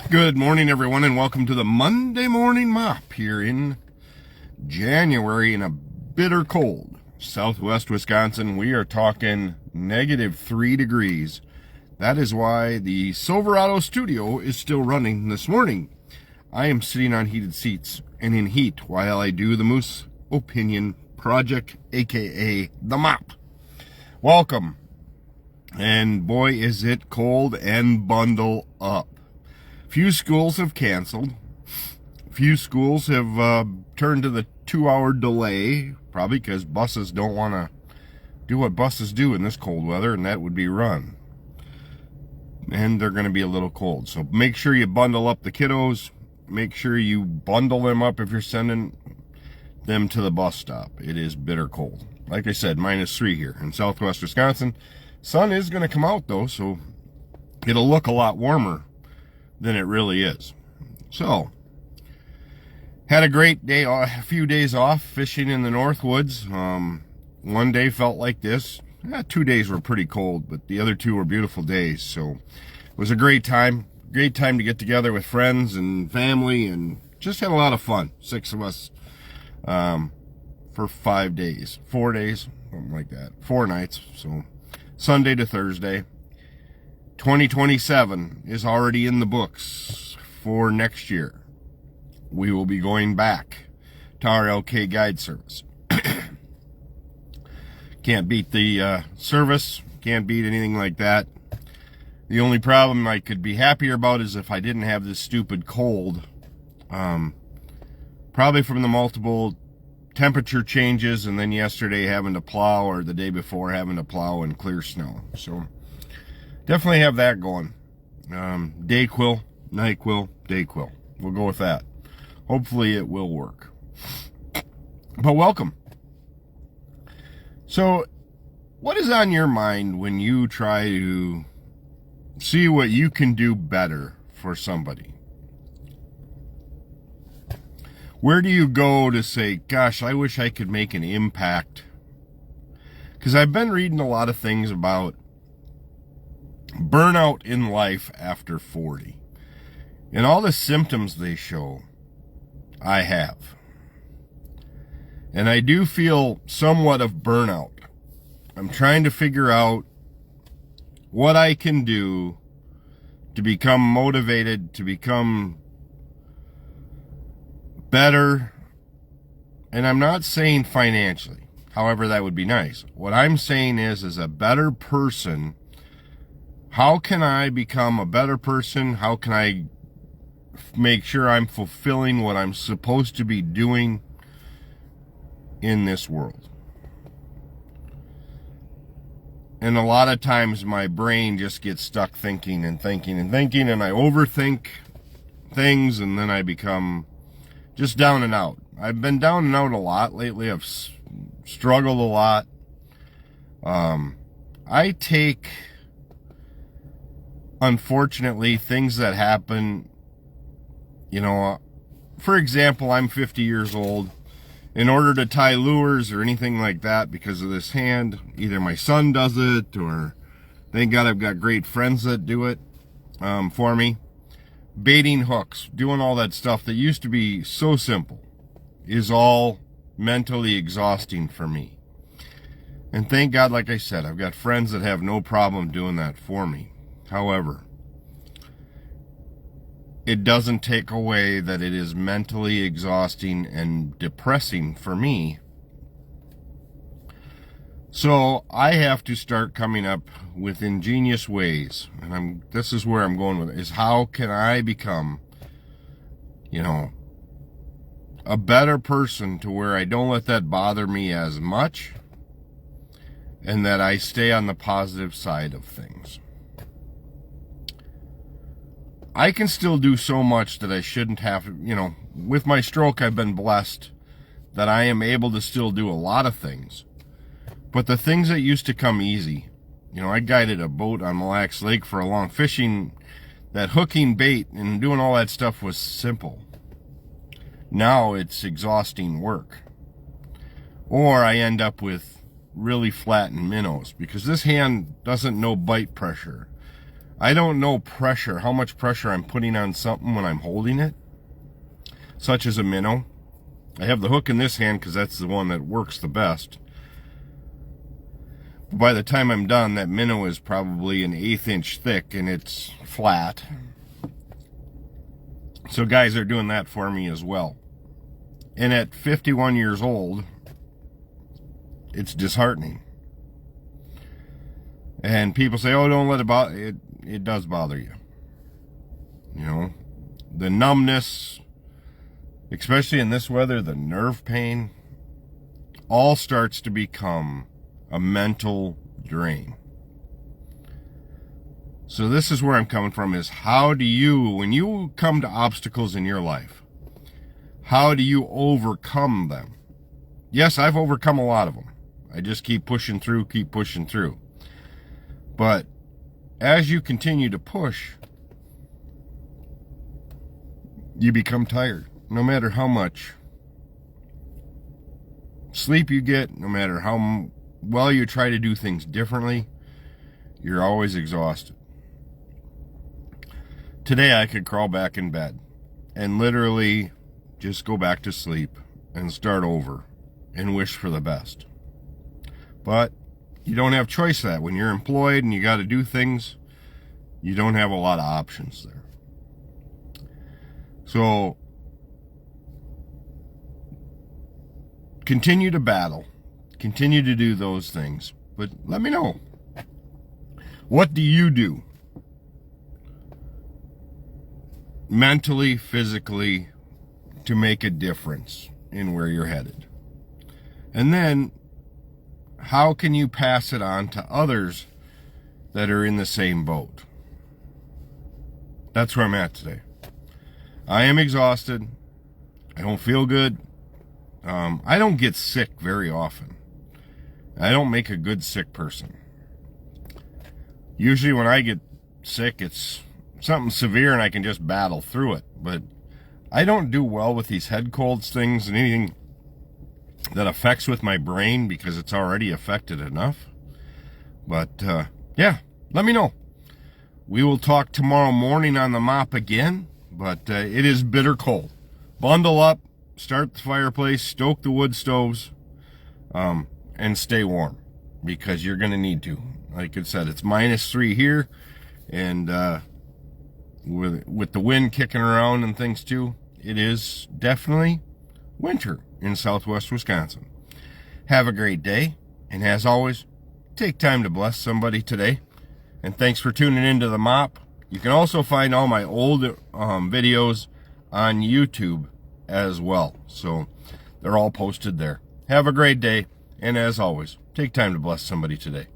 Good morning, everyone, and welcome to the Monday Morning Mop here in January in a bitter cold southwest Wisconsin. We are talking -3 degrees. That is why the Silverado studio is still running this morning. I am sitting on heated seats and in heat while I do the Moose Opinion Project, aka the Mop. Welcome. And boy, is it cold, and bundle up. Few schools have canceled. Few schools have turned to the 2-hour delay, probably because buses don't want to do what buses do in this cold weather, and that would be run. And they're going to be a little cold. So make sure you bundle up the kiddos. Make sure you bundle them up if you're sending them to the bus stop. It is bitter cold. Like I said, -3 here in southwest Wisconsin. Sun is going to come out, though, so it'll look a lot warmer than it really is. So, had a great day, a few days off fishing in the North Woods. One day felt like this. 2 days were pretty cold, but the other 2 were beautiful days. So, it was a great time. Great time to get together with friends and family, and just had a lot of fun. 6 of us for 5 days. 4 days, something like that. 4 nights. So, Sunday to Thursday. 2027 is already in the books for next year. We will be going back to our LK guide service. Can't beat the service. Can't beat anything like that. The only problem I could be happier about is if I didn't have this stupid cold. Probably from the multiple temperature changes, and then yesterday having to plow, or the day before having to plow and clear snow. So definitely have that going. Dayquil, NyQuil, Dayquil. We'll go with that. Hopefully it will work. But welcome. So, what is on your mind when you try to see what you can do better for somebody? Where do you go to say, gosh, I wish I could make an impact? Because I've been reading a lot of things about burnout in life after 40. And all the symptoms they show, I have. And I do feel somewhat of burnout. I'm trying to figure out what I can do to become motivated, to become better. And I'm not saying financially. However, that would be nice. What I'm saying is, as a better person, how can I become a better person? How can I make sure I'm fulfilling what I'm supposed to be doing in this world? And a lot of times my brain just gets stuck thinking and thinking and thinking, and I overthink things, and then I become just down and out. I've been down and out a lot lately. I've struggled a lot. I take, unfortunately, things that happen, for example, I'm 50 years old. In order to tie lures or anything like that, because of this hand, either my son does it, or thank God I've got great friends that do it for me. Baiting hooks, doing all that stuff that used to be so simple, is all mentally exhausting for me. And thank God, like I said, I've got friends that have no problem doing that for me. However, it doesn't take away that it is mentally exhausting and depressing for me. So I have to start coming up with ingenious ways, and this is where I'm going with it, is how can I become, a better person to where I don't let that bother me as much, and that I stay on the positive side of things. I can still do so much that I shouldn't have to, with my stroke, I've been blessed that I am able to still do a lot of things. But the things that used to come easy, I guided a boat on Mille Lacs Lake for a long fishing, that hooking bait and doing all that stuff was simple. Now it's exhausting work. Or I end up with really flattened minnows because this hand doesn't know bite pressure. I don't know pressure, how much pressure I'm putting on something when I'm holding it, such as a minnow. I have the hook in this hand because that's the one that works the best. By the time I'm done, that minnow is probably an 1/8 inch thick and it's flat. So guys are doing that for me as well. And at 51 years old, it's disheartening. And people say, oh, don't let it bother you. It does bother you. You know, the numbness, especially in this weather, the nerve pain, all starts to become a mental drain. So this is where I'm coming from, is how do you, when you come to obstacles in your life, how do you overcome them? Yes, I've overcome a lot of them. I just keep pushing through. But as you continue to push, you become tired. No matter how much sleep you get, no matter how well you try to do things differently, you're always exhausted. Today I could crawl back in bed and literally just go back to sleep and start over and wish for the best. But you don't have choice of that. When you're employed and you got to do things, you don't have a lot of options there. So continue to battle, continue to do those things, but let me know, what do you do mentally, physically, to make a difference in where you're headed? And then how can you pass it on to others that are in the same boat? That's where I'm at today. I am exhausted. I don't feel good. I don't get sick very often. I don't make a good sick person. Usually when I get sick, it's something severe and I can just battle through it. But I don't do well with these head colds things and anything that affects with my brain because it's already affected enough. But yeah, let me know. We will talk tomorrow morning on the mop again, but it is bitter cold. Bundle up, start the fireplace, stoke the wood stoves, and stay warm because you're going to need to. Like I said, it's -3 here, and with the wind kicking around and things too, it is definitely winter in southwest Wisconsin. Have a great day, and as always, take time to bless somebody today. And thanks for tuning into the mop. You can also find all my old videos on YouTube as well. So they're all posted there. Have a great day, and as always, take time to bless somebody today.